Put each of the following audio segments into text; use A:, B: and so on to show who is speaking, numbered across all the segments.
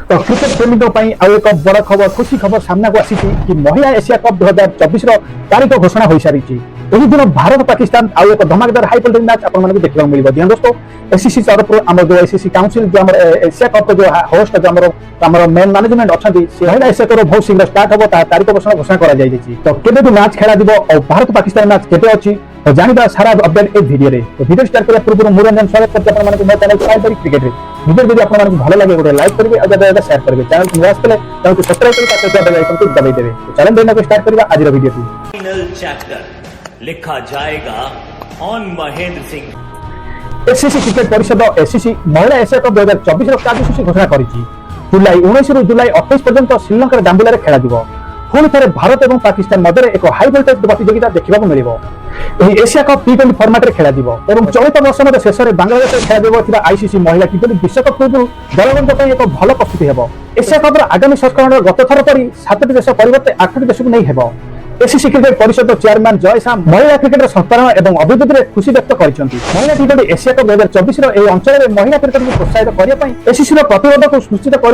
A: तो क्रिकेट प्रेमी एक बड़ खबर खुशी खबर सामना को आसी कि महिला एशिया कप 2024 तारीख घोषणा हो सारी यही दिन भारत पाकिस्तान आउ एक धमाकेदार हाई वोल्टेज मैच आपको देखा मिल ध्यान दोस्तों एसीसी तरफ जो एसीसी काउंसिल जो एशिया कप जो होस्ट जो मेन मैनेजमेंट अच्छा महिला एशिया कप बहुत शीघ्र स्टार्ट हम तारीख घोषणा कर तो केबे भी मैच खेला और भारत पाकिस्तान मैच केबे अच्छी तो जानवा सारा अपडेट ए वीडियो रे तो वीडियो स्टार्ट करने पूर्व मु रंजन स्वागत करते अपन मानको मो चैनल साइबर क्रिकेट रे वीडियो जदि अपन मानको भलो लागे गोटे लाइक करबे और ज्यादा शेयर करबे चैनल को वाच कले चैनल को सब्सक्राइब करके साथ बेल आइकन को दबाई देबे तो चैनल देना को स्टार्ट करबा आज रो वीडियो की
B: फाइनल चैप्टर लिखा जाएगा on Mahendra Singh.
A: ACC cricket परिषद एसीसी महिला एशिया कप 2024 रो कार्यसूची घोषणा करिछि जुलाई 19 रु जुलाई 28 पर्यंत श्रीलंका डांबुला रे खेला दिबो पुणी थे भारत और पाकिस्तान मध्य एक हाई वोल्टेज प्रतियोगिता देखा मिल एशिया कप टी20 फर्माट खेल और चलित वर्ष शेष में बांग्लादेश खेल आईसीसी महिला टी20 विश्वकप पूर्व दलगत एक भल प्रस्तुति हो एशिया कप आगामी संस्करण गत थर पर 7टी देश परिवर्ते 8टी देश को नहीं हेब एसीसी क्रिकेट परिषद चेयरमैन जय शाम महिला क्रिकेट संस्करण और अभिवृद्धि में खुशी व्यक्त करते महिला टी20 एशिया कप 2024 अंचल में महिला क्रिकेट को प्रोत्साहित करने एसीसी प्रतिबद्ध को सुनिश्चित कर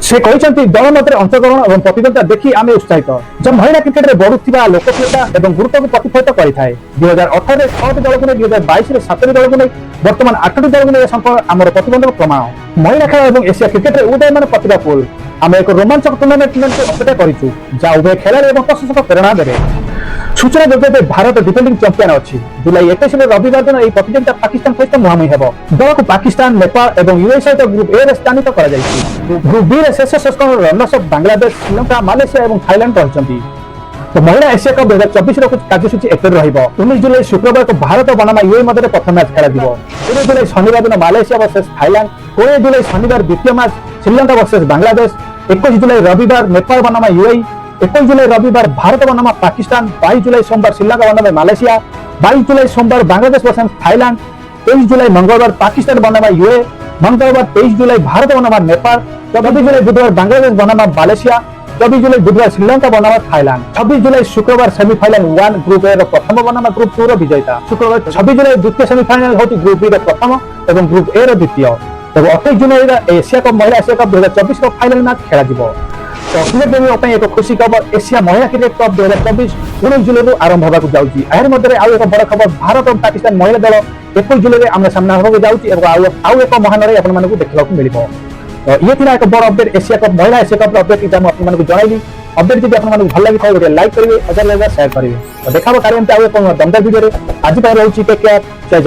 A: से कहते दल मध्य अंशग्रहण और प्रतियोगिता देखी आम उत्साहित जब महिला क्रिकेट में बढ़ुवा लोकप्रियता और गुरुत्व को प्रतिफलित करता है 2018 में 6टी दल को नहीं 2022 में 7टी दल को नहीं वर्तमान 8टी दल को नहीं आम प्रतिबंधक प्रमाण महिला खेल और एशिया क्रिकेट में उदयमान प्रतिभा पुल आम एक रोमांचक टूर्नामेंट अपेक्षा करूँ जहाँ उभय खेल और प्रशंसक प्रेरणा देवे सूचना योग्य भारत डिफेंडिंग चैंपियन अच्छी जुलाई 21 रविवार दिन यह प्रतियोगिता पाकिस्तान सहित मुहांमुही हो दल को पाकिस्तान नेपाल और यूएस सहित ग्रुप ए स्थानित ग्रुप बी शेष संस्करण रनर्स ऑफ बांग्लादेश श्रीलंका मालेशिया और थाईलैंड रही तो महिला एशिया कप 2024 कार्यसूची एक 19 जुलाई शुक्रवार को भारत और बनामा यूए मध्य प्रथम मैच खेल 20 जुलाई शनिवार दिन मालेशिया वर्सेस थाईलैंड 20 जुलाई शनिवार द्वितीय मैच श्रीलंका वर्सेस बांग्लादेश 21 जुलाई रविवार नेपाल बनामा यूए 21 जुलाई रविवार भारत बनामा पाकिस्तान 22 जुलाई सोमवार श्रीलंका बनामा मालेशिया 22 जुलाई सोमवार बांग्लादेश वर्सेस थाईलैंड 23 जुलाई मंगलवार पाकिस्तान बनामा यूए मंगलवार 23 जुलाई भारत बनामा नेपाल 24 जुलाई बुधवार बांग्लादेश बनामा मालेशिया 24 जुलाई बुधवार श्रीलंका बनामा थाईलैंड 26 जुलाई शुक्रवार सेमीफाइनल 1 ग्रुप ए प्रथम बनामा ग्रुप 2 विजेता शुक्रवार 26 जुलाई द्वितीय सेमीफाइनल होती ग्रुप बी प्रथम और ग्रुप ए द्वितीय और 28 जुलाई एशिया कप महिला एशिया कप 2024 का फाइनल मैच खेला तो क्रिकेट प्रेमी एक खुशी खबर एशिया महिला क्रिकेट कप 2024 19 जुलाई आरंभ होगा जाऊँगी यार मध्य आउ एक बड़ खबर भारत और पाकिस्तान महिला दल 21 जुलाई आम सामना होगा जाऊँगी आउ एक महान आपको देखा मिल तो ये थी एक बड़ अपडेट एशिया कप महिला एशिया कप अपडेट आपको जनइली अपडेट जब आपको भल लगी गोटे लाइक करेंगे अजार शेयर करेंगे तो देखा कार्य दमदार वीडियो आज रोचे टेक केयर जय जगन्नाथ।